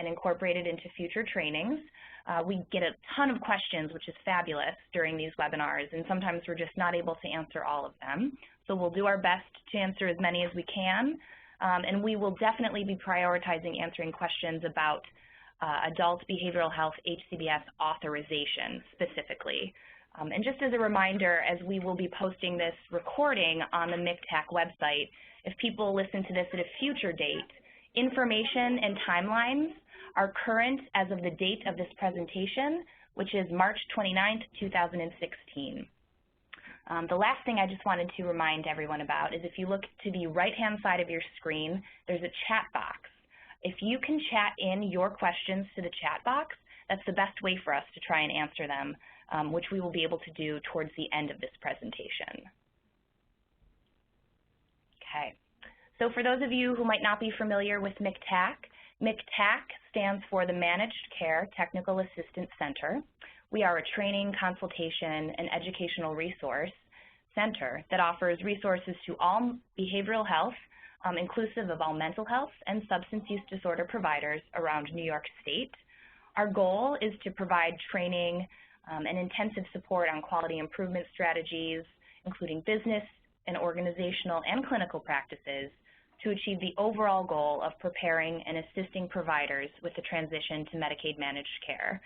and incorporate it into future trainings. We get a ton of questions, which is fabulous during these webinars, and sometimes we're just not able to answer all of them. So we'll do our best to answer as many as we can, and we will definitely be prioritizing answering questions about adult behavioral health HCBS authorization specifically. And just as a reminder, as we will be posting this recording on the MCTAC website, if people listen to this at a future date, information and timelines are current as of the date of this presentation, which is March 29th, 2016. The last thing I just wanted to remind everyone about is if you look to the right-hand side of your screen, there's a chat box. If you can chat in your questions to the chat box, that's the best way for us to try and answer them, which we will be able to do towards the end of this presentation. Okay, so for those of you who might not be familiar with MCTAC, MCTAC stands for the Managed Care Technical Assistance Center. We are a training, consultation, and educational resource center that offers resources to all behavioral health, inclusive of all mental health and substance use disorder providers around New York State. Our goal is to provide training and intensive support on quality improvement strategies, including business and organizational and clinical practices, to achieve the overall goal of preparing and assisting providers with the transition to Medicaid managed care.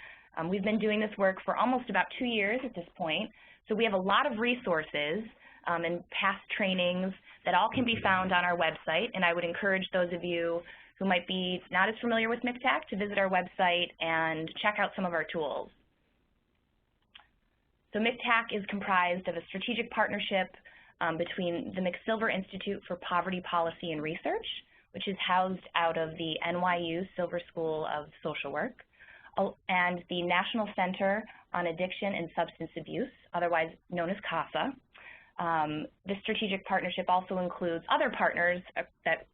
We've been doing this work for almost about 2 years at this point, so we have a lot of resources and past trainings that all can be found on our website, and I would encourage those of you who might be not as familiar with MCTAC to visit our website and check out some of our tools. So MCTAC is comprised of a strategic partnership between the McSilver Institute for Poverty Policy and Research, which is housed out of the NYU Silver School of Social Work, and the National Center on Addiction and Substance Abuse, otherwise known as CASA. This strategic partnership also includes other partners that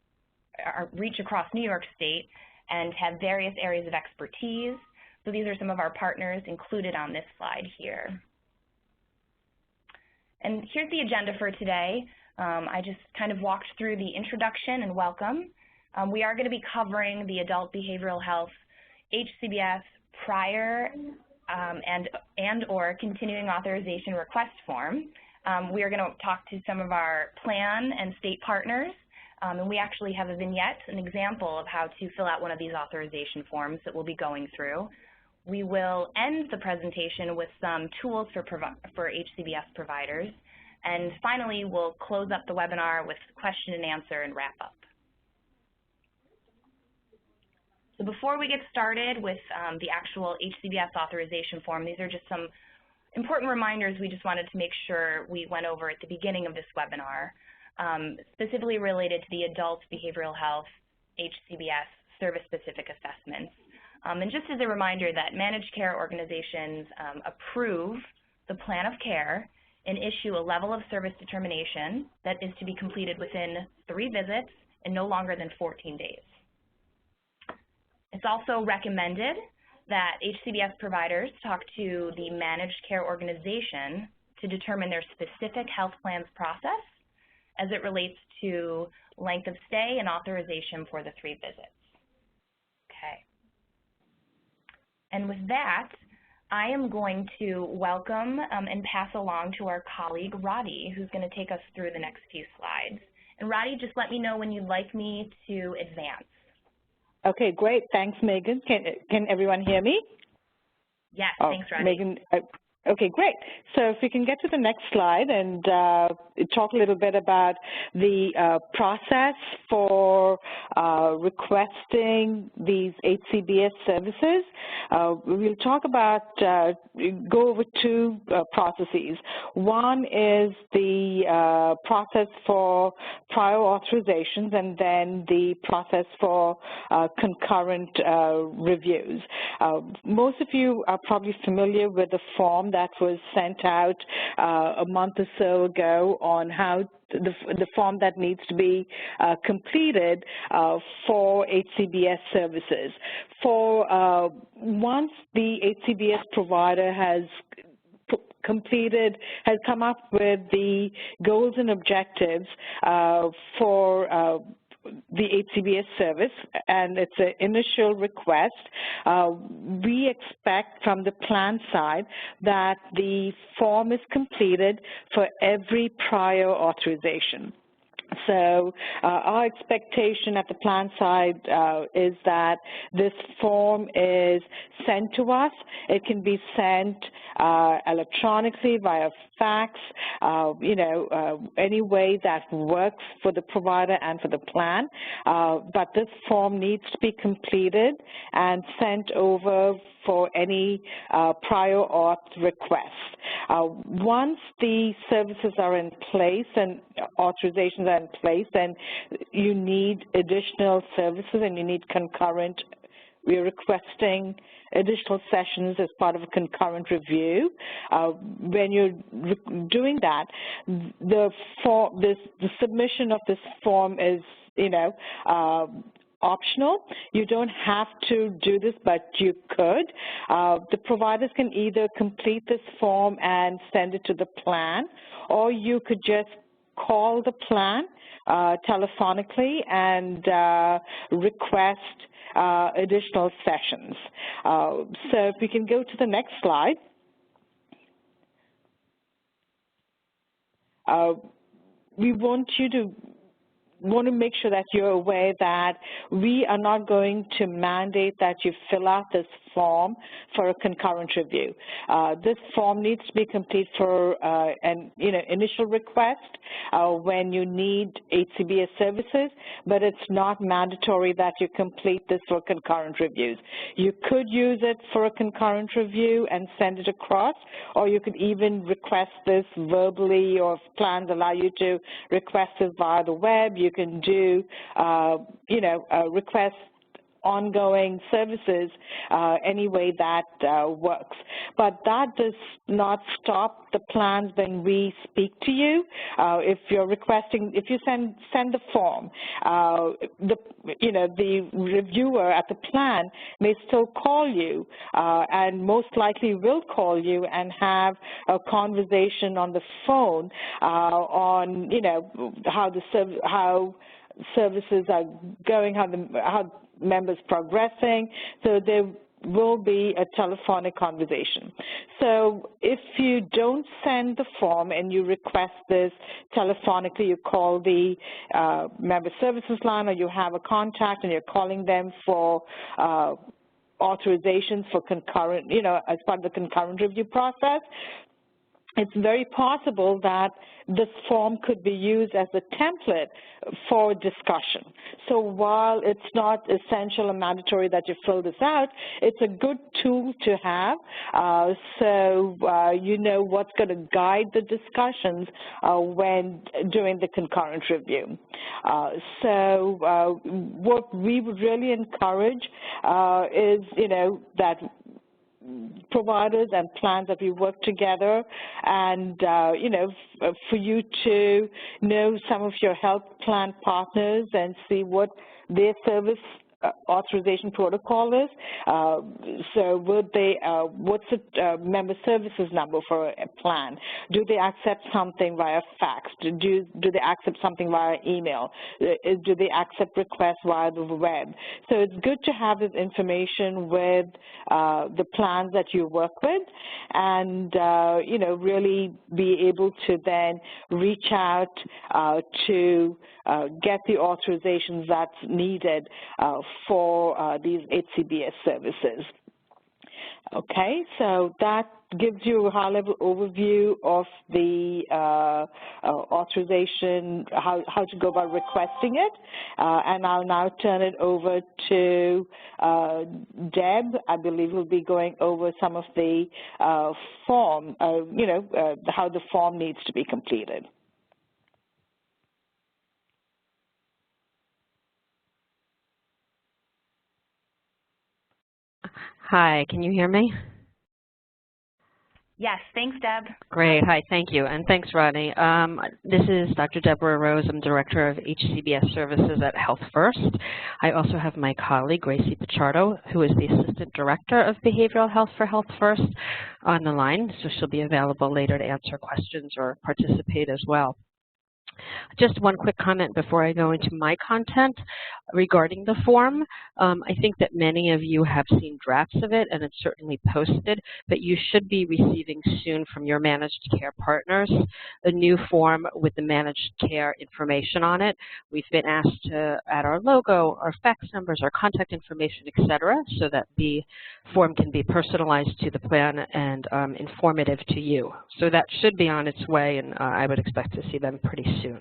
reach across New York State and have various areas of expertise. So these are some of our partners included on this slide here. And here's the agenda for today. I just kind of walked through the introduction and welcome. We are going to be covering the Adult Behavioral Health HCBS prior and or continuing authorization request form. We are going to talk to some of our plan and state partners, and we actually have a vignette, an example of how to fill out one of these authorization forms that we'll be going through. We will end the presentation with some tools for HCBS providers, and finally we'll close up the webinar with question and answer and wrap up. So before we get started with the actual HCBS authorization form, these are just some important reminders we just wanted to make sure we went over at the beginning of this webinar, specifically related to the Adult Behavioral Health HCBS service-specific assessments. And just as a reminder that managed care organizations approve the plan of care and issue a level of service determination that is to be completed within 3 visits and no longer than 14 days. It's also recommended that HCBS providers talk to the managed care organization to determine their specific health plan's process as it relates to length of stay and authorization for the 3 visits. Okay. And with that, I am going to welcome and pass along to our colleague, Roddy, who's going to take us through the next few slides. And Roddy, just let me know when you'd like me to advance. Okay, great. Thanks, Megan. Can everyone hear me? Yes, thanks, Roddy. Megan, okay, great. So if we can get to the next slide and talk a little bit about the process for requesting these HCBS services. We'll talk about, go over 2 processes. One is the process for prior authorizations and then the process for concurrent reviews. Most of you are probably familiar with the form that was sent out a month or so ago on how the form that needs to be completed for HCBS services. For once the HCBS provider has come up with the goals and objectives for the Hcbs service, and it's an initial request. We expect from the plan side that the form is completed for every prior authorization. So our expectation at the plan side is that this form is sent to us. It can be sent electronically via fax, any way that works for the provider and for the plan. But this form needs to be completed and sent over for any prior auth request. Once the services are in place and authorizations are in place, then you need additional services and you need concurrent. We're requesting additional sessions as part of a concurrent review. When you're doing that, the submission of this form is, optional. You don't have to do this, but you could. The providers can either complete this form and send it to the plan, or you could just call the plan telephonically and request additional sessions. So if we can go to the next slide. We want to make sure that you're aware that we are not going to mandate that you fill out this form for a concurrent review. This form needs to be complete for an initial request when you need Hcbs services, but it's not mandatory that you complete this for concurrent reviews. You could use it for a concurrent review and send it across, or you could even request this verbally, or if plans allow you to request this via the web, you can do, request ongoing services any way that works. But that does not stop the plans when we speak to you. If you're requesting, if you send the form, the reviewer at the plan may still call you and most likely will call you and have a conversation on the phone on, how services are going, how members progressing. So there will be a telephonic conversation. So if you don't send the form and you request this telephonically, you call the member services line, or you have a contact and you're calling them for authorizations for concurrent, as part of the concurrent review process, it's very possible that this form could be used as a template for discussion. So while it's not essential and mandatory that you fill this out, it's a good tool to have, so you know what's going to guide the discussions when doing the concurrent review. So what we would really encourage is, that providers and plans that we work together, and for you to know some of your health plan partners and see what their service authorization protocol is. So would they, what's the member services number for a plan? Do they accept something via fax? Do they accept something via email? Do they accept requests via the web? So it's good to have this information with the plans that you work with, and really be able to then reach out to get the authorizations that's needed for these Hcbs services. Okay, so that gives you a high-level overview of the authorization, how to go about requesting it, and I'll now turn it over to Deb. I believe we'll be going over some of the form, how the form needs to be completed. Hi, can you hear me? Yes, thanks, Deb. Great, hi, thank you, and thanks, Rodney. This is Dr. Deborah Rose. I'm Director of Hcbs Services at Health First. I also have my colleague, Gracie Pichardo, who is the Assistant Director of Behavioral Health for Health First, on the line, so she'll be available later to answer questions or participate as well. Just one quick comment before I go into my content regarding the form. I think that many of you have seen drafts of it, and it's certainly posted, but you should be receiving soon from your managed care partners a new form with the managed care information on it. We've been asked to add our logo, our fax numbers, our contact information, etc., so that the form can be personalized to the plan and informative to you. So that should be on its way, and I would expect to see them pretty soon.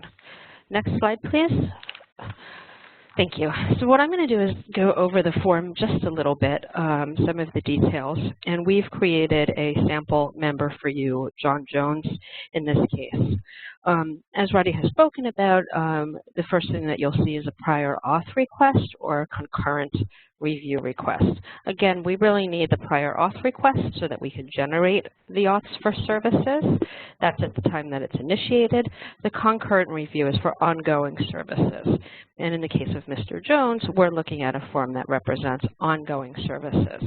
Next slide, please. Thank you. So what I'm going to do is go over the form just a little bit, some of the details, and we've created a sample member for you, John Jones, in this case. As Roddy has spoken about, the first thing that you'll see is a prior auth request or a concurrent review request. Again, we really need the prior auth request so that we can generate the auths for services. That's at the time that it's initiated. The concurrent review is for ongoing services. And in the case of Mr. Jones, we're looking at a form that represents ongoing services.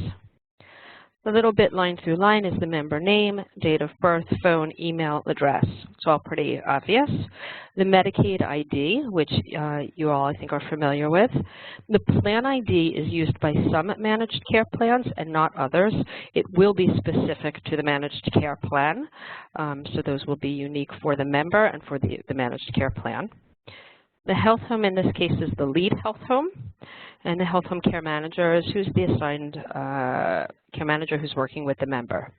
The little bit line through line is the member name, date of birth, phone, email, address. It's all pretty obvious. The Medicaid ID, which you all, I think, are familiar with. The plan ID is used by some managed care plans and not others. It will be specific to the managed care plan, so those will be unique for the member and for the managed care plan. The health home in this case is the lead health home, and the health home care manager is who's the assigned care manager who's working with the member.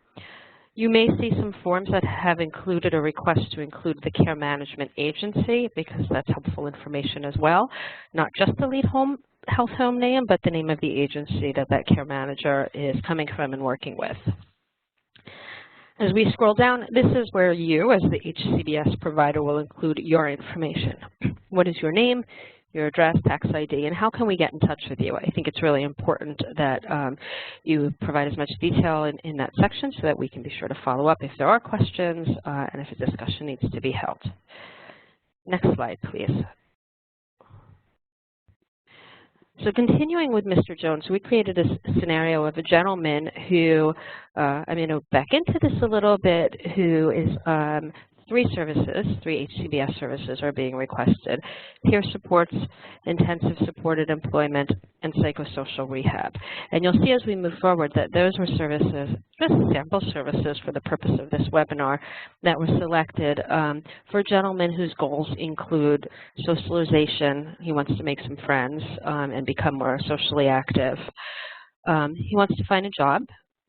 You may see some forms that have included a request to include the care management agency because that's helpful information as well. Not just the lead health home name, but the name of the agency that that care manager is coming from and working with. As we scroll down, this is where you, as the HCBS provider, will include your information. What is your name, your address, tax ID, and how can we get in touch with you? I think it's really important that you provide as much detail in that section so that we can be sure to follow up if there are questions and if a discussion needs to be held. Next slide, please. So continuing with Mr. Jones, we created a scenario of a gentleman who, I'm going to back into this a little bit, who is three HCBS services are being requested: peer supports, intensive supported employment, and psychosocial rehab. And you'll see as we move forward that those were services, just sample services for the purpose of this webinar, that were selected for a gentleman whose goals include socialization. He wants to make some friends and become more socially active. He wants to find a job,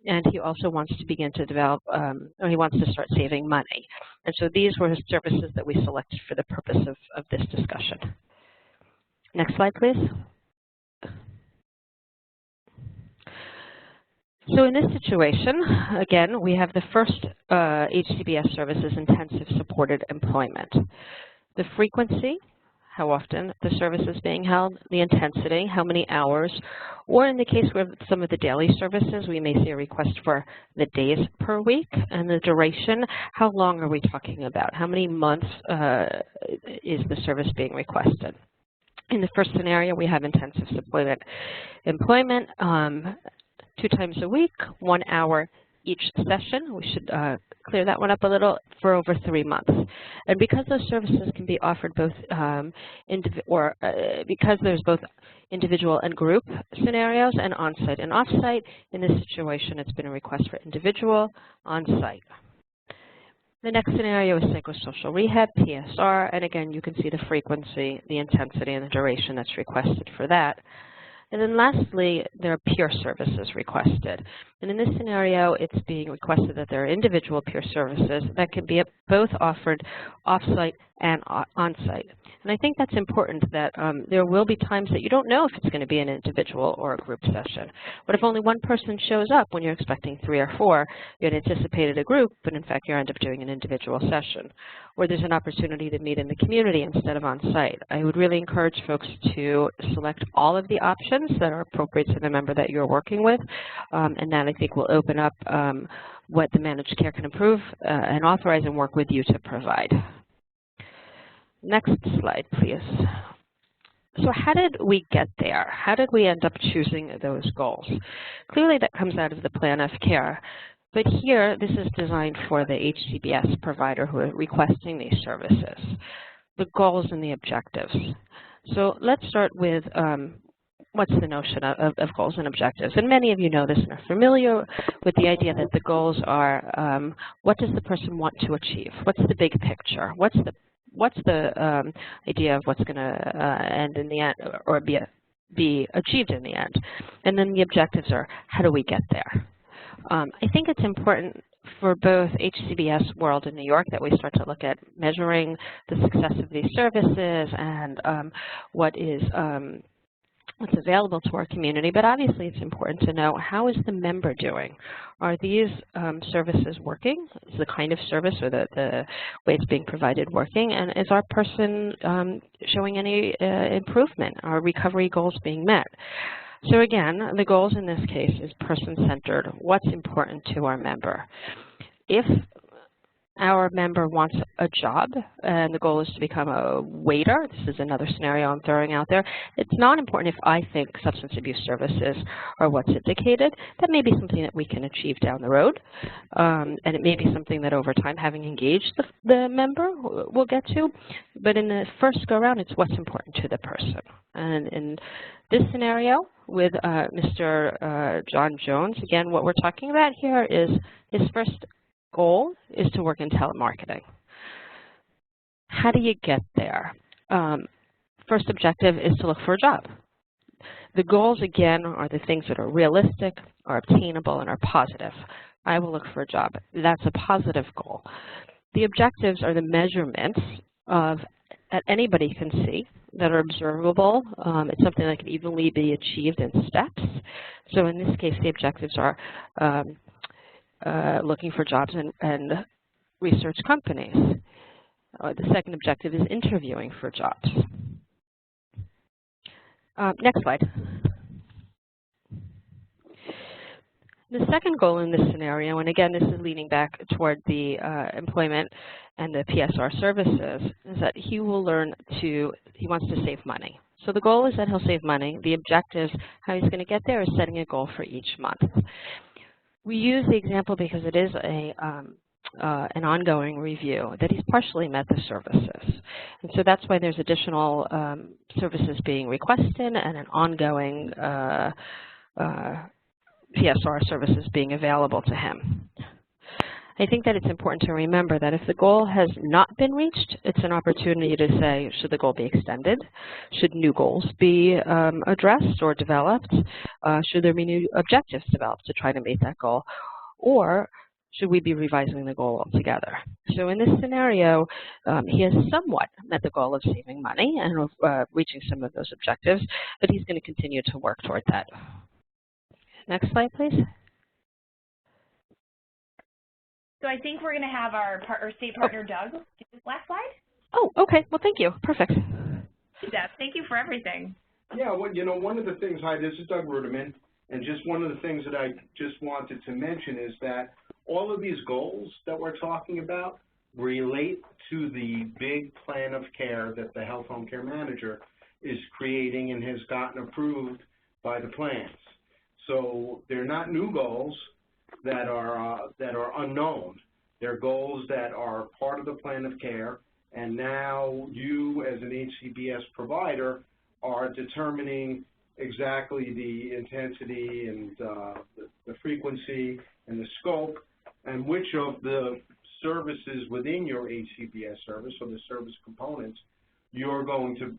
and he also wants to begin to develop, or he wants to start saving money. And so these were his services that we selected for the purpose of this discussion. Next slide, please. So in this situation, again, we have the first HCBS services, intensive supported employment. The frequency, how often the service is being held, the intensity, how many hours, or in the case where some of the daily services, we may see a request for the days per week, and the duration, how long are we talking about? How many months is the service being requested? In the first scenario, we have intensive supported employment, 2 times a week, 1 hour each session. We should clear that one up a little, for over 3 months. And because those services can be offered both, because there's both individual and group scenarios and on-site and off-site, in this situation it's been a request for individual, on-site. The next scenario is psychosocial rehab, PSR, and again you can see the frequency, the intensity, and the duration that's requested for that. And then lastly, there are peer services requested. And in this scenario, it's being requested that there are individual peer services that can be both offered off-site and on-site. And I think that's important, that there will be times that you don't know if it's going to be an individual or a group session. But if only one person shows up when you're expecting 3 or 4, you had anticipated a group, but in fact you end up doing an individual session. Or there's an opportunity to meet in the community instead of on-site. I would really encourage folks to select all of the options that are appropriate to the member that you're working with, and that I think will open up what the managed care can approve and authorize and work with you to provide. Next slide, please. So how did we get there? How did we end up choosing those goals? Clearly that comes out of the plan of care. But here, this is designed for the HCBS provider who are requesting these services. the goals and the objectives. So let's start with what's the notion of goals and objectives. And many of you know this and are familiar with the idea that the goals are what does the person want to achieve? What's the big picture? What's the idea of what's going to end in the end or be achieved in the end? And then the objectives are how do we get there? I think it's important for both HCBS world in New York that we start to look at measuring the success of these services and what's available to our community, but obviously it's important to know how is the member doing? Are these services working? Is the kind of service or the way it's being provided working? And is our person showing any improvement? Are recovery goals being met? So again, the goals in this case is person-centered. What's important to our member? If our member wants a job and the goal is to become a waiter, this is another scenario I'm throwing out there, it's not important if I think substance abuse services are what's indicated. That may be something that we can achieve down the road, and it may be something that over time, having engaged the member, will get to. But in the first go-around, it's what's important to the person. And in this scenario with Mr. John Jones, again, what we're talking about here is his first goal is to work in telemarketing. How do you get there? First objective is to look for a job. The goals, again, are the things that are realistic, are obtainable, and are positive. I will look for a job. That's a positive goal. The objectives are the measurements that anybody can see that are observable. It's something that can evenly be achieved in steps. So in this case, the objectives are looking for jobs and research companies. The second objective is interviewing for jobs. Next slide. The second goal in this scenario, and again, this is leaning back toward the employment and the PSR services, is that he wants to save money. So the goal is that he'll save money. The objectives, how he's going to get there, is setting a goal for each month. We use the example because it is an ongoing review that he's partially met the services. And so that's why there's additional services being requested and an ongoing PSR services being available to him. I think that it's important to remember that if the goal has not been reached, it's an opportunity to say, should the goal be extended? Should new goals be addressed or developed? Should there be new objectives developed to try to meet that goal? Or should we be revising the goal altogether? So in this scenario, he has somewhat met the goal of saving money and reaching some of those objectives, but he's going to continue to work toward that. Next slide, please. So I think we're going to have our state partner, Doug, do this last slide. Oh, okay. Well, thank you. Perfect. Deb, thank you for everything. Yeah, well, you know, one of the things, hi, this is Doug Ruderman, and just one of the things that I just wanted to mention is that all of these goals that we're talking about relate to the big plan of care that the health home care manager is creating and has gotten approved by the plans. So they're not new goals that are unknown. They're goals that are part of the plan of care, and now you as an HCBS provider are determining exactly the intensity and the frequency and the scope and which of the services within your HCBS service, or the service components, you're going to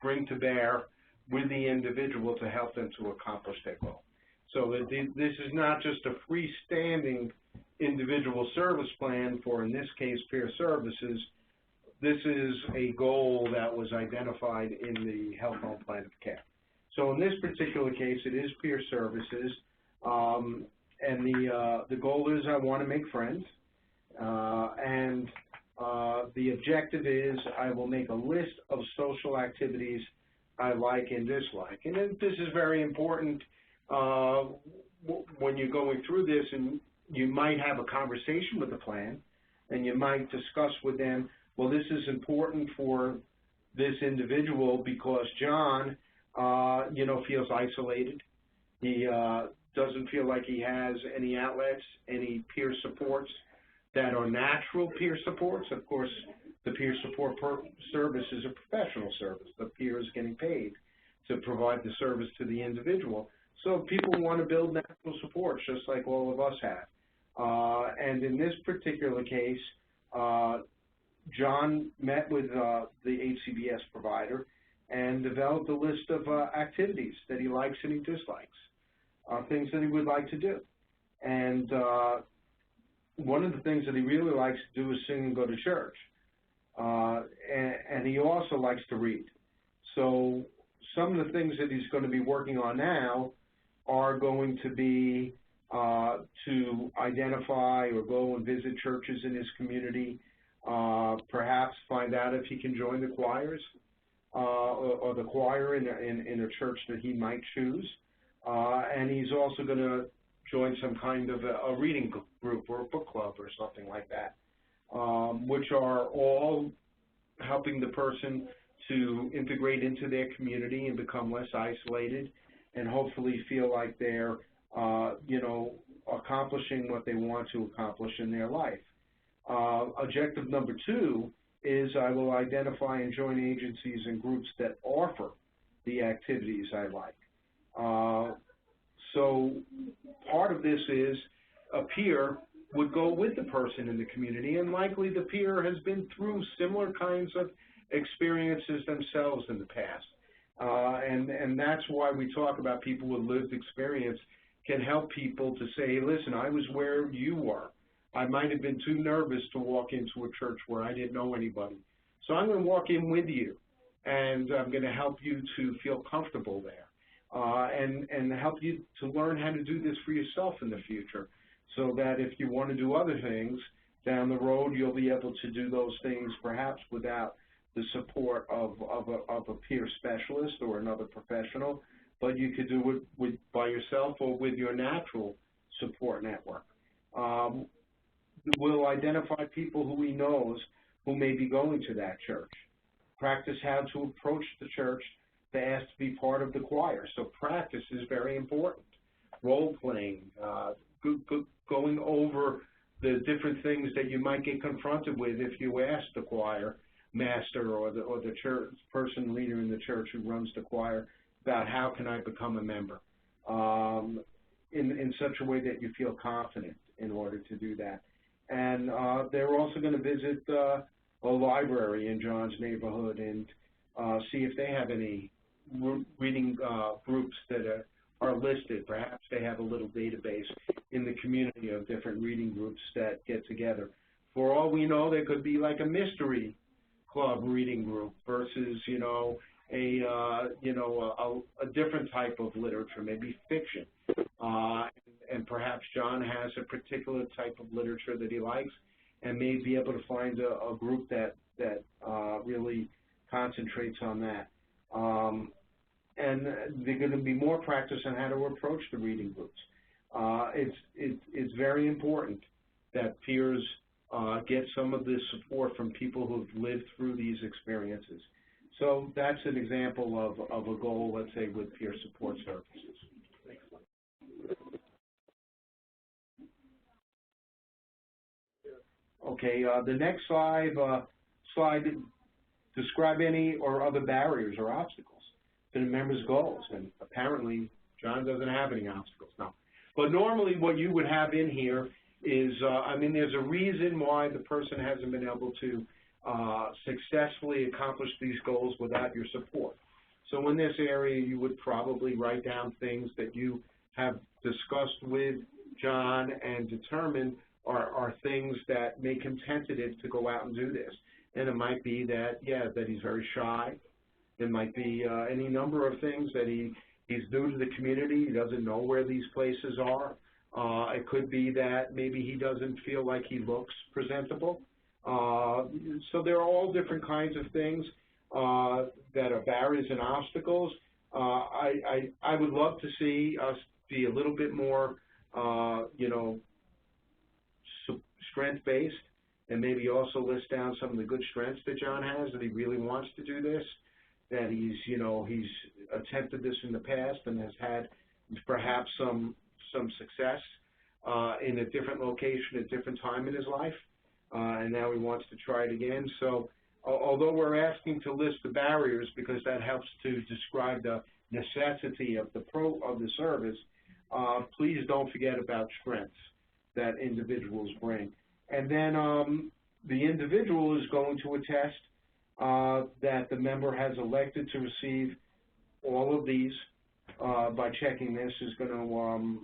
bring to bear with the individual to help them to accomplish their goal. So this is not just a freestanding individual service plan for, in this case, peer services. This is a goal that was identified in the health home plan of care. So in this particular case, it is peer services, and the goal is I want to make friends, and the objective is I will make a list of social activities I like and dislike. And then this is very important when you're going through this, and you might have a conversation with the plan, and you might discuss with them, well, this is important for this individual because John, you know, feels isolated. He doesn't feel like he has any outlets, any peer supports that are natural peer supports. Of course, the peer support service is a professional service. The peer is getting paid to provide the service to the individual. So people want to build natural supports, just like all of us have. And in this particular case, John met with the Hcbs provider and developed a list of activities that he likes and he dislikes, things that he would like to do. And one of the things that he really likes to do is sing and go to church. And he also likes to read. So some of the things that he's going to be working on now are going to be to identify or go and visit churches in his community, perhaps find out if he can join the choirs or the choir in a church that he might choose. And he's also going to join some kind of a reading group or a book club or something like that, which are all helping the person to integrate into their community and become less isolated and hopefully feel like they're, you know, accomplishing what they want to accomplish in their life. Objective number 2 is I will identify and join agencies and groups that offer the activities I like. So part of this is a peer would go with the person in the community, and likely the peer has been through similar kinds of experiences themselves in the past. And that's why we talk about people with lived experience can help people to say, listen, I was where you were. I might have been too nervous to walk into a church where I didn't know anybody. So I'm going to walk in with you, and I'm going to help you to feel comfortable there, and help you to learn how to do this for yourself in the future, so that if you want to do other things down the road, you'll be able to do those things perhaps without the support of a peer specialist or another professional, but you could do it by yourself or with your natural support network. We'll identify people who he knows who may be going to that church. Practice how to approach the church to ask to be part of the choir. So practice is very important. Role-playing, going over the different things that you might get confronted with if you ask the choir master or the church person leader in the church who runs the choir about how can I become a member in such a way that you feel confident in order to do that. And they're also going to visit a library in John's neighborhood and see if they have any reading groups that are listed. Perhaps they have a little database in the community of different reading groups that get together. For all we know, there could be like a mystery club reading group versus, you know, a different type of literature, maybe fiction. And perhaps John has a particular type of literature that he likes and may be able to find a group that really concentrates on that. And there's going to be more practice on how to approach the reading groups. It's very important that peers get some of this support from people who have lived through these experiences. So that's an example of a goal, let's say, with peer support services. Okay, the next slide, describe any or other barriers or obstacles to the member's goals. And apparently, John doesn't have any obstacles now. But normally what you would have in here is, I mean, there's a reason why the person hasn't been able to successfully accomplish these goals without your support. So in this area, you would probably write down things that you have discussed with John and determined are things that make him tentative to go out and do this. And it might be that, yeah, that he's very shy. It might be any number of things that he's new to the community. He doesn't know where these places are. It could be that maybe he doesn't feel like he looks presentable. So there are all different kinds of things that are barriers and obstacles. I would love to see us be a little bit more, you know, strength-based, and maybe also list down some of the good strengths that John has, that he really wants to do this, that he's, you know, he's attempted this in the past and has had perhaps some success in a different location at a different time in his life. and now he wants to try it again. So although we're asking to list the barriers because that helps to describe the necessity of the service, please don't forget about strengths that individuals bring. And then the individual is going to attest that the member has elected to receive all of these by checking this. Is going to,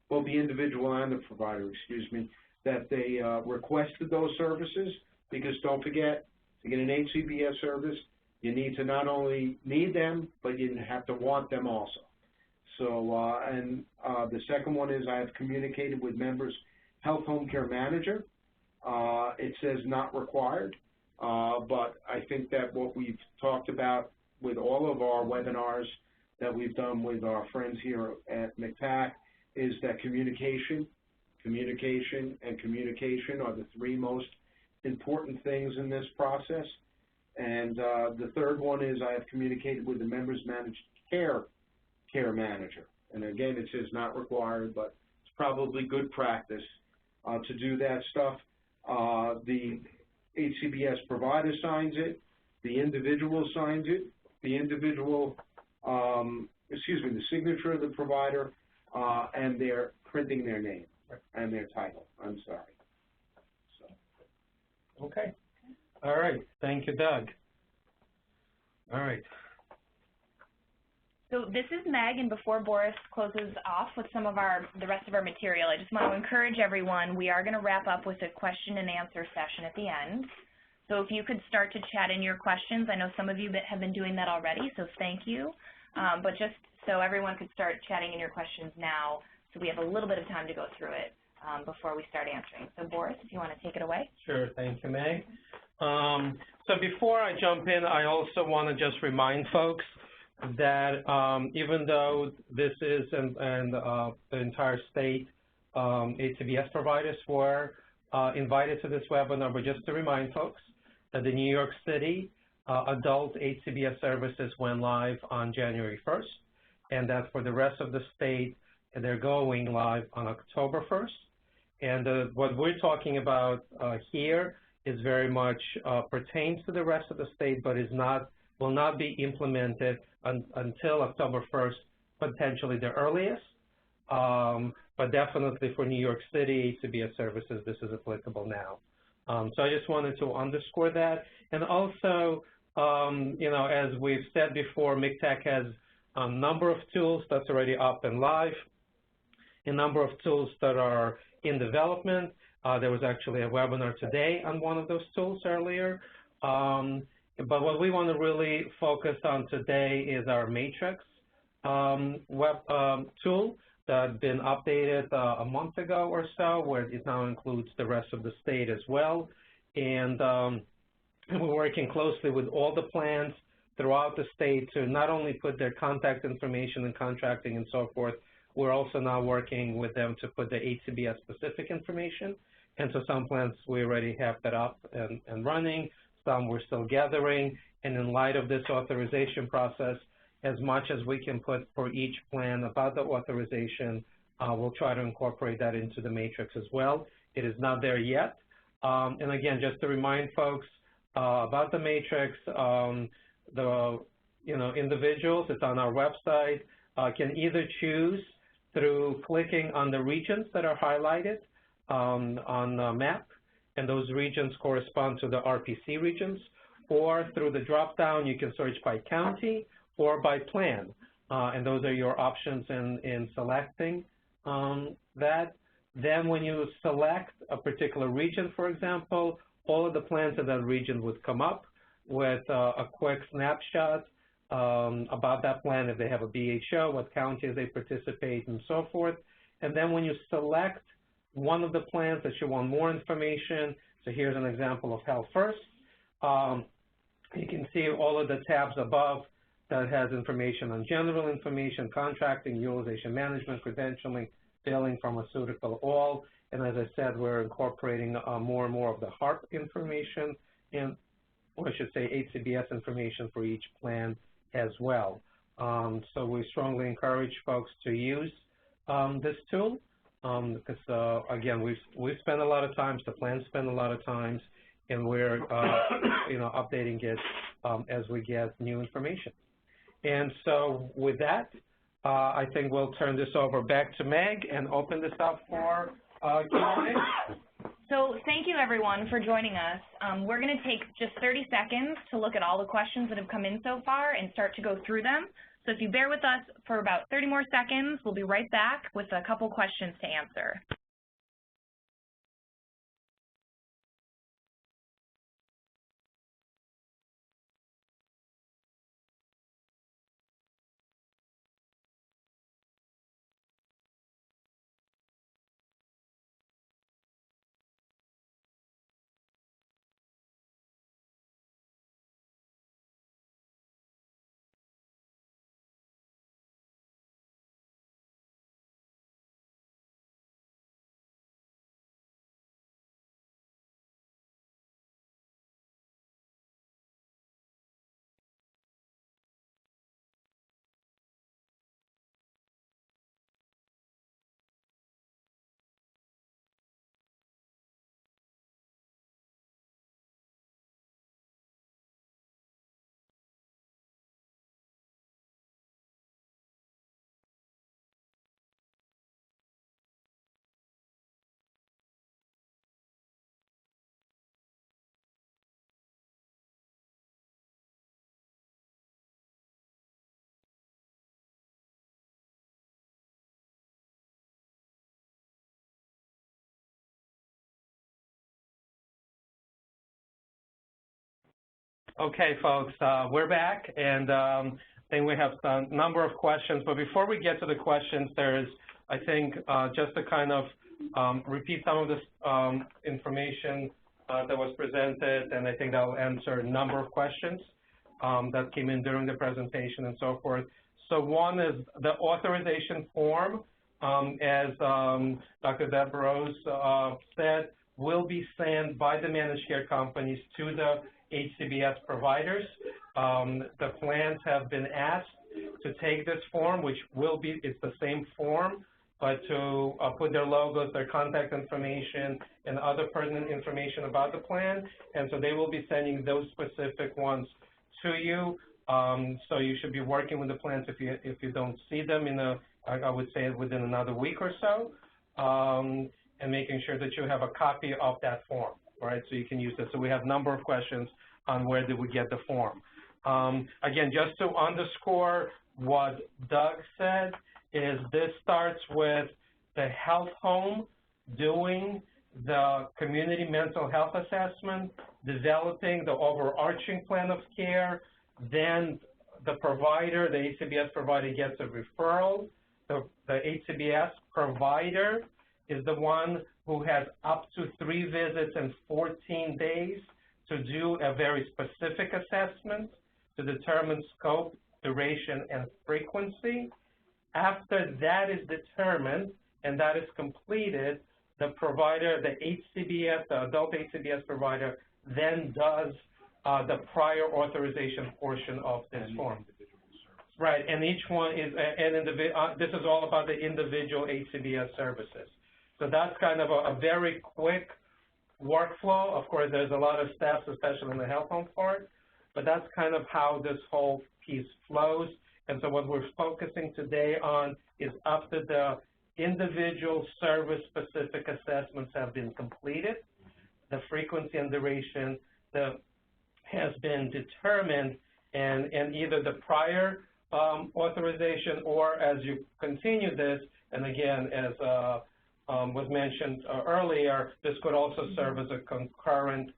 both the individual and the provider, excuse me, that they requested those services, because don't forget, to get an HCBS service, you need to not only need them, but you have to want them also. So, the second one is I have communicated with members' health home care manager. It says not required, but I think that what we've talked about with all of our webinars that we've done with our friends here at MCTAC is that communication, and communication are the three most important things in this process. And the third one is I have communicated with the members' managed care manager. And again, it says not required, but it's probably good practice to do that stuff. The HCBS provider signs it, the individual signs it, the individual, the signature of the provider, and they're printing their name and their title. I'm sorry. So. Okay. All right. Thank you, Doug. All right. So this is Meg, and before Boris closes off with some of the rest of our material, I just want to encourage everyone, we are going to wrap up with a question and answer session at the end. So if you could start to chat in your questions, I know some of you have been doing that already, so thank you. But just so everyone could start chatting in your questions now, so we have a little bit of time to go through it before we start answering. So Boris, if you want to take it away. Sure, thank you, Meg. So before I jump in, I also want to just remind folks that even though this is the entire state HCBS providers were invited to this webinar, but just to remind folks that the New York City adult HCBS services went live on January 1st, and that for the rest of the state, they're going live on October 1st. And what we're talking about here is very much pertains to the rest of the state, but will not be implemented until October 1st, potentially the earliest. But definitely for New York City HCBS services, this is applicable now. So I just wanted to underscore that. And also, as we've said before, MCTAC has a number of tools that's already up and live, a number of tools that are in development. There was actually a webinar today on one of those tools earlier. But what we want to really focus on today is our Matrix web tool that's been updated a month ago or so, where it now includes the rest of the state as well. And we're working closely with all the plans throughout the state to not only put their contact information and contracting and so forth, we're also now working with them to put the HCBS specific information. And so some plans we already have that up and running, some we're still gathering. And in light of this authorization process, as much as we can put for each plan about the authorization, we'll try to incorporate that into the matrix as well. It is not there yet. And again, just to remind folks about the matrix, individuals, it's on our website, can either choose through clicking on the regions that are highlighted on the map, and those regions correspond to the RPC regions, or through the drop-down, you can search by county or by plan, and those are your options in selecting that. Then when you select a particular region, for example, all of the plans in that region would come up with a quick snapshot about that plan, if they have a BHO, what counties they participate, and so forth. And then when you select one of the plans that you want more information, so here's an example of Health First, you can see all of the tabs above that has information on general information, contracting, utilization management, credentialing, billing, pharmaceutical, all. And as I said, we're incorporating more and more of the HARP information, and or I should say HCBS information for each plan as well. So we strongly encourage folks to use this tool. because again, we've spent a lot of time, the plans spend a lot of time, and we're updating it as we get new information. And so with that, I think we'll turn this over back to Meg and open this up for Q&A. So thank you, everyone, for joining us. We're going to take just 30 seconds to look at all the questions that have come in so far and start to go through them. So if you bear with us for about 30 more seconds, we'll be right back with a couple questions to answer. Okay, folks, we're back, and I think we have a number of questions. But before we get to the questions, there's, I think, just to kind of repeat some of this information that was presented, and I think that will answer a number of questions that came in during the presentation and so forth. So one is the authorization form, as Dr. Deborah Rose said, will be sent by the managed care companies to the Hcbs providers. The plans have been asked to take this form, which will be, it's the same form, but to put their logos, their contact information, and other pertinent information about the plan. And so they will be sending those specific ones to you. So you should be working with the plans if you don't see them in I would say within another week or so, and making sure that you have a copy of that form. Right, so you can use this. So we have a number of questions on where did we get the form. Again, just to underscore what Doug said, is this starts with the health home doing the community mental health assessment, developing the overarching plan of care, then the provider, the Hcbs provider gets a referral. The Hcbs provider is the one who has up to 3 visits in 14 days to do a very specific assessment to determine scope, duration, and frequency. After that is determined and that is completed, the provider, the Hcbs, the adult Hcbs provider, then does the prior authorization portion of this form. Right, and each one is this is all about the individual Hcbs services. So that's kind of a very quick workflow. Of course, there's a lot of steps, especially in the health home part, but that's kind of how this whole piece flows. And so what we're focusing today on is after the individual service-specific assessments have been completed, the frequency and duration has been determined, and either the prior authorization, or as you continue this, and again, as was mentioned earlier, this could also serve as a concurrent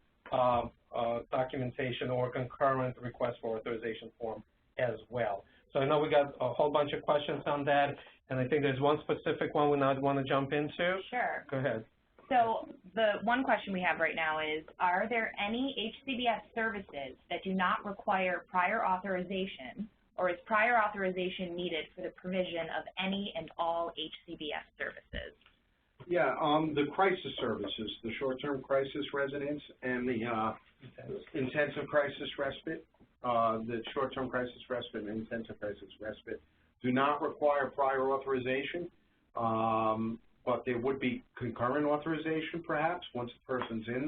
documentation or concurrent request for authorization form as well. So I know we got a whole bunch of questions on that, and I think there's one specific one we now want to jump into. Sure. Go ahead. So the one question we have right now is, are there any Hcbs services that do not require prior authorization, or is prior authorization needed for the provision of any and all Hcbs services? Yeah, the crisis services, the short-term crisis residence and the intensive crisis respite, the short-term crisis respite and intensive crisis respite do not require prior authorization, but but there would be concurrent authorization perhaps once the person's in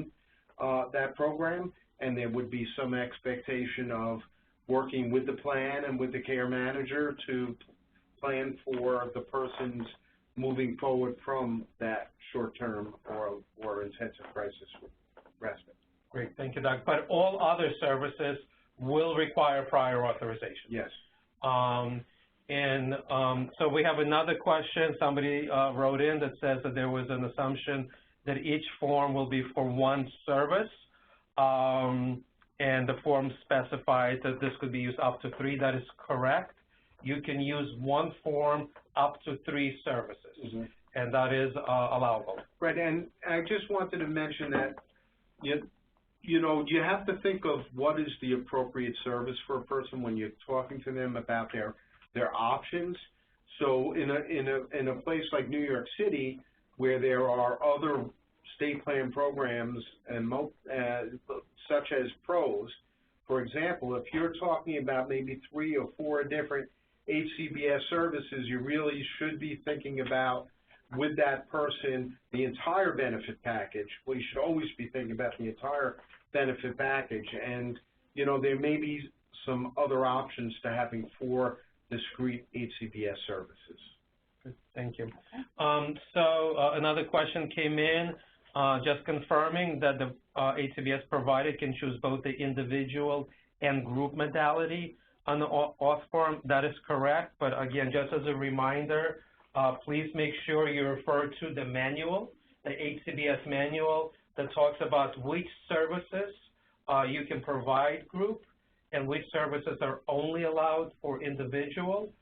that program, and there would be some expectation of working with the plan and with the care manager to plan for the person's moving forward from that short-term or intensive crisis respite. Great, thank you, Doug. But all other services will require prior authorization. Yes. So we have another question. Somebody wrote in that says that there was an assumption that each form will be for one service, and the form specified that this could be used up to 3. That is correct. You can use one form up to 3 services, and that is allowable. Right, and I just wanted to mention that you know, you have to think of what is the appropriate service for a person when you're talking to them about their options. So in a place like New York City, where there are other state plan programs and such as PROS, for example, if you're talking about maybe 3 or 4 different Hcbs services, you really should be thinking about with that person the entire benefit package. Well, you should always be thinking about the entire benefit package, and you know, there may be some other options to having 4 discrete Hcbs services. Good. Thank you. Another question came in, just confirming that the Hcbs provider can choose both the individual and group modality on the Auth form. That is correct, but again, just as a reminder, please make sure you refer to the manual, the Hcbs manual, that talks about which services you can provide group and which services are only allowed for individual.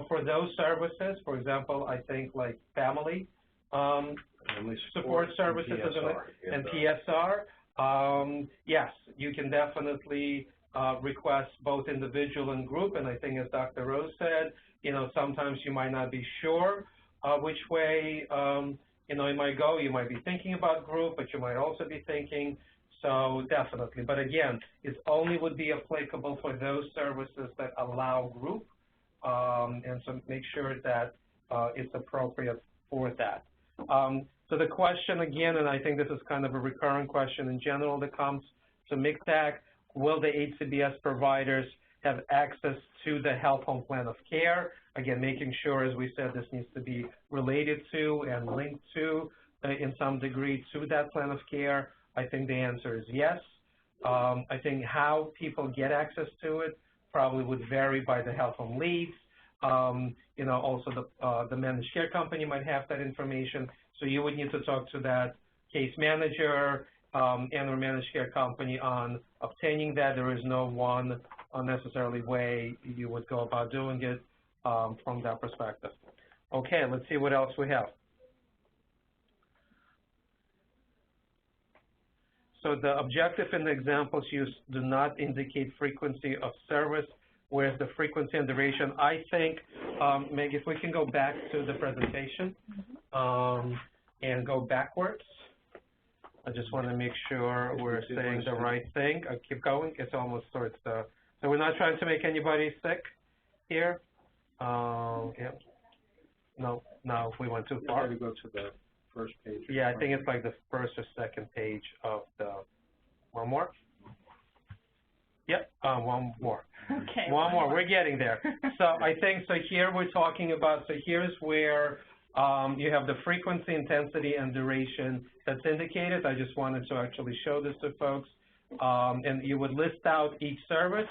For those services, for example, I think like family support services and PSR, yes, you can definitely request both individual and group, and I think as Dr. Rose said, you know, sometimes you might not be sure which way you know, it might go. You might be thinking about group, but you might also be thinking, so definitely. But again, it only would be applicable for those services that allow group, and so make sure that it's appropriate for that. So the question again, and I think this is kind of a recurring question in general that comes to MCTAC, will the Hcbs providers have access to the health home plan of care? Again, making sure, as we said, this needs to be related to and linked to, in some degree, to that plan of care. I think the answer is yes. I think how people get access to it probably would vary by the health home leads. You know, also the managed care company might have that information, so you would need to talk to that case manager and or managed care company on obtaining that. There is no one necessarily way you would go about doing it from that perspective. Okay, let's see what else we have. So the objective in the examples used do not indicate frequency of service, whereas the frequency and duration, I think, Meg, if we can go back to the presentation and go backwards. I just want to make sure we're saying the right thing. I keep going. It's almost towards the, so we're not trying to make anybody sick here. Yeah. No, we went too far. We go to the first page. Yeah, I think it's like the first or second page of the, one more? Yep, one more. Okay. One more, we're getting there. So I think, so here we're talking about, so here's where you have the frequency, intensity, and duration that's indicated. I just wanted to actually show this to folks. And you would list out each service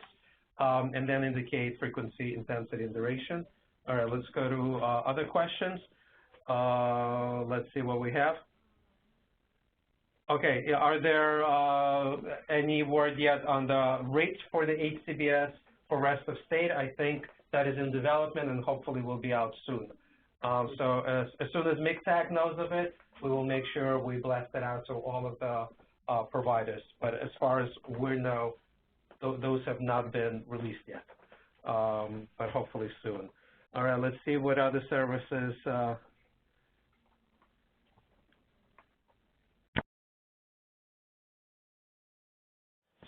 and then indicate frequency, intensity, and duration. All right, let's go to other questions. Let's see what we have. Okay, are there any word yet on the rates for the Hcbs for rest of state? I think that is in development and hopefully will be out soon. So as soon as MCTAC knows of it, we will make sure we blast it out to all of the providers. But as far as we know, those have not been released yet, but hopefully soon. All right, let's see what other services.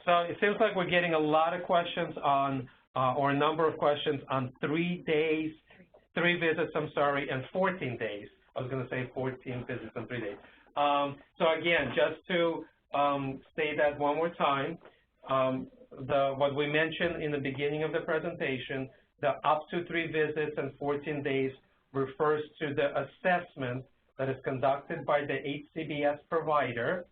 So it seems like we're getting a lot of questions on, or a number of questions on 3 days, 3 visits, I'm sorry, and 14 days I was going to say 14 visits in 3 days. So again, just to say that one more time, what we mentioned in the beginning of the presentation, the up to 3 visits and 14 days refers to the assessment that is conducted by the HCBS provider,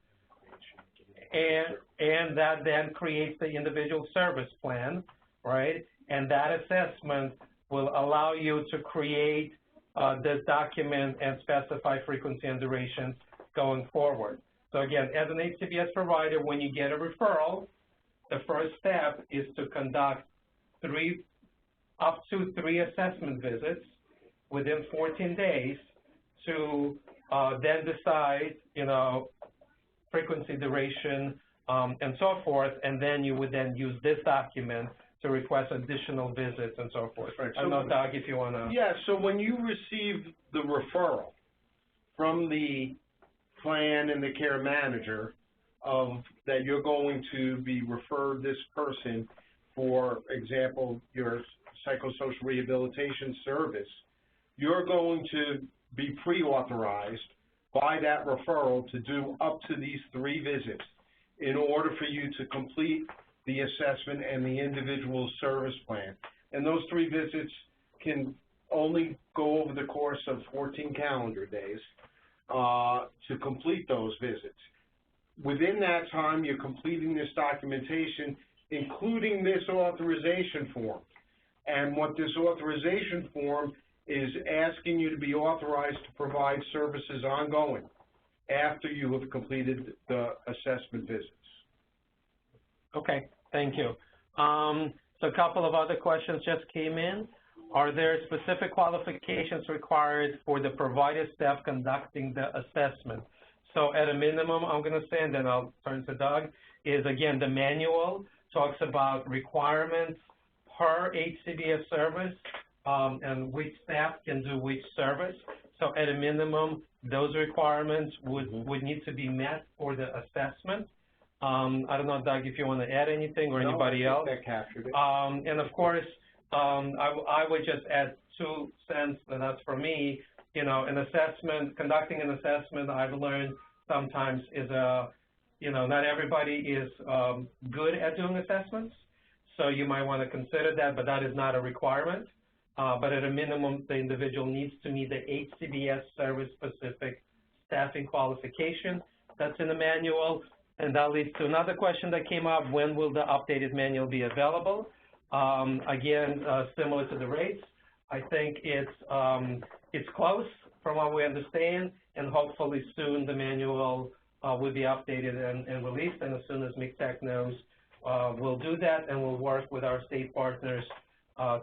and that then creates the individual service plan, right? And that assessment will allow you to create this document and specify frequency and duration going forward. So again, as an HCBS provider, when you get a referral, the first step is to conduct up to 3 assessment visits within 14 days to then decide, frequency, duration, and so forth, and then you would then use this document to request additional visits and so forth. Right. I don't know, Doug, if you want to. Yeah, so when you receive the referral from the plan and the care manager that you're going to be referred this person, for example, your psychosocial rehabilitation service, you're going to be pre-authorized by that referral to do up to these 3 visits in order for you to complete the assessment and the individual service plan. And those 3 visits can only go over the course of 14 calendar days to complete those visits. Within that time, you're completing this documentation, including this authorization form. And what this authorization form is asking you to be authorized to provide services ongoing after you have completed the assessment visits. Okay, thank you. So a couple of other questions just came in. Are there specific qualifications required for the provider staff conducting the assessment? So at a minimum, I'm going to say, and then I'll turn to Doug, is again, the manual talks about requirements per HCBS service and which staff can do which service. So at a minimum, those requirements would need to be met for the assessment. I don't know, Doug, if you want to add anything or anybody else. That captured it. And of course, I would just add 2 cents, and that's for me. An assessment, conducting an assessment, I've learned sometimes is not everybody is good at doing assessments. So you might want to consider that, but that is not a requirement. But at a minimum, the individual needs to meet the HCBS service-specific staffing qualification that's in the manual. And that leads to another question that came up: when will the updated manual be available? Again, similar to the rates, I think it's close from what we understand, and hopefully soon the manual will be updated and released. And as soon as MCTAC knows, we'll do that, and we'll work with our state partners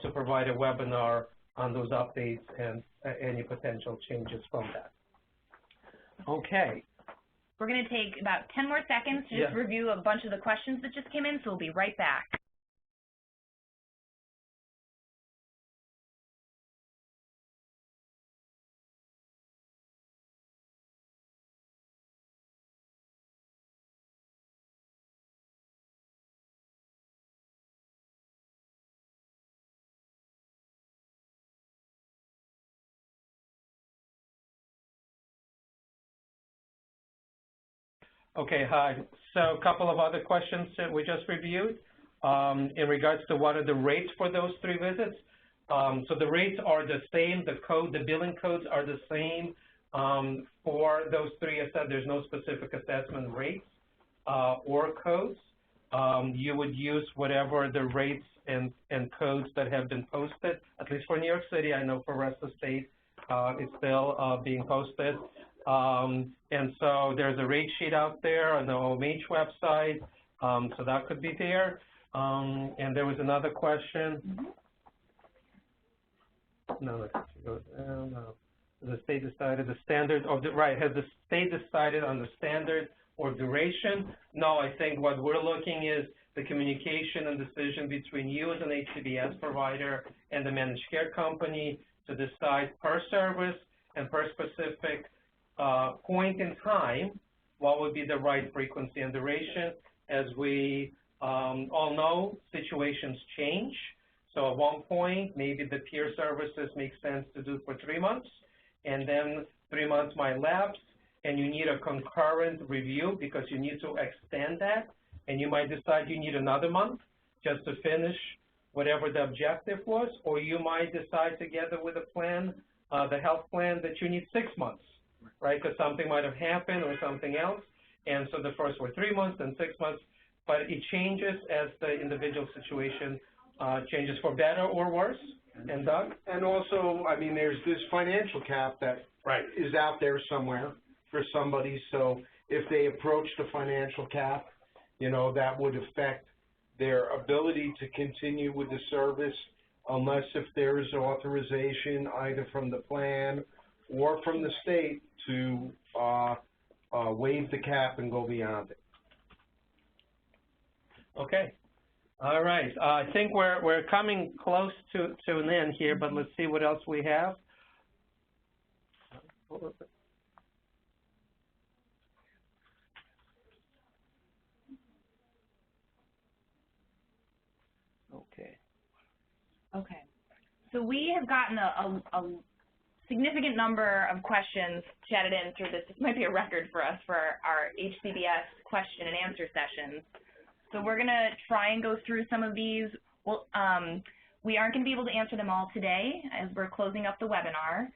to provide a webinar on those updates and any potential changes from that. Okay. We're going to take about 10 more seconds to just review a bunch of the questions that just came in, so we'll be right back. Okay, hi. So a couple of other questions that we just reviewed in regards to what are the rates for those 3 visits. So the rates are the same. The billing codes are the same for those 3 assessments. There's no specific assessment rates or codes. You would use whatever the rates and codes that have been posted, at least for New York City. I know for the rest of the state it's still being posted. And so there's a rate sheet out there on the OMH website, so that could be there. And there was another question. No. The state decided the standard, has the state decided on the standard or duration? No, I think what we're looking is the communication and decision between you as an HCBS provider and the managed care company to decide per service and per specific point in time what would be the right frequency and duration. As we all know, situations change. So at one point, maybe the peer services make sense to do for 3 months, and then 3 months might lapse, and you need a concurrent review because you need to extend that, and you might decide you need another month just to finish whatever the objective was, or you might decide together with the plan, the health plan, that you need 6 months, right? Because something might have happened or something else, and so the first were 3 months and 6 months, but it changes as the individual situation changes for better or worse. And Doug? And also, I mean, there's this financial cap that is out there somewhere for somebody, so if they approach the financial cap, you know, that would affect their ability to continue with the service unless if there is authorization either from the plan or from the state to waive the cap and go beyond it. Okay. All right. I think we're coming close to an end here, but let's see what else we have. Okay. Okay. So we have gotten a significant number of questions chatted in through this. This might be a record for us for our Hcbs question and answer sessions. So we're going to try and go through some of these. Well, we aren't going to be able to answer them all today as we're closing up the webinar.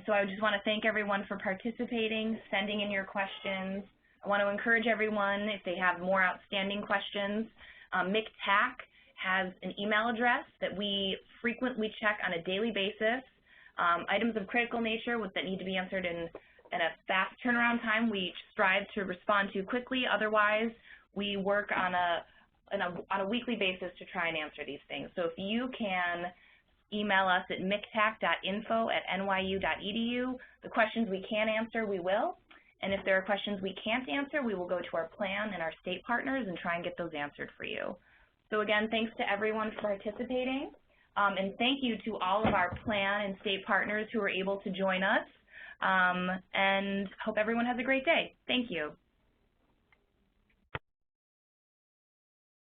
So I just want to thank everyone for participating, sending in your questions. I want to encourage everyone, if they have more outstanding questions, MCTAC has an email address that we frequently check on a daily basis. Items of critical nature that need to be answered in a fast turnaround time, we strive to respond to quickly. Otherwise, we work on a weekly basis to try and answer these things. So if you can email us at mctac.info@nyu.edu. The questions we can answer, we will. And if there are questions we can't answer, we will go to our plan and our state partners and try and get those answered for you. So again, thanks to everyone for participating. And thank you to all of our plan and state partners who were able to join us. And hope everyone has a great day. Thank you.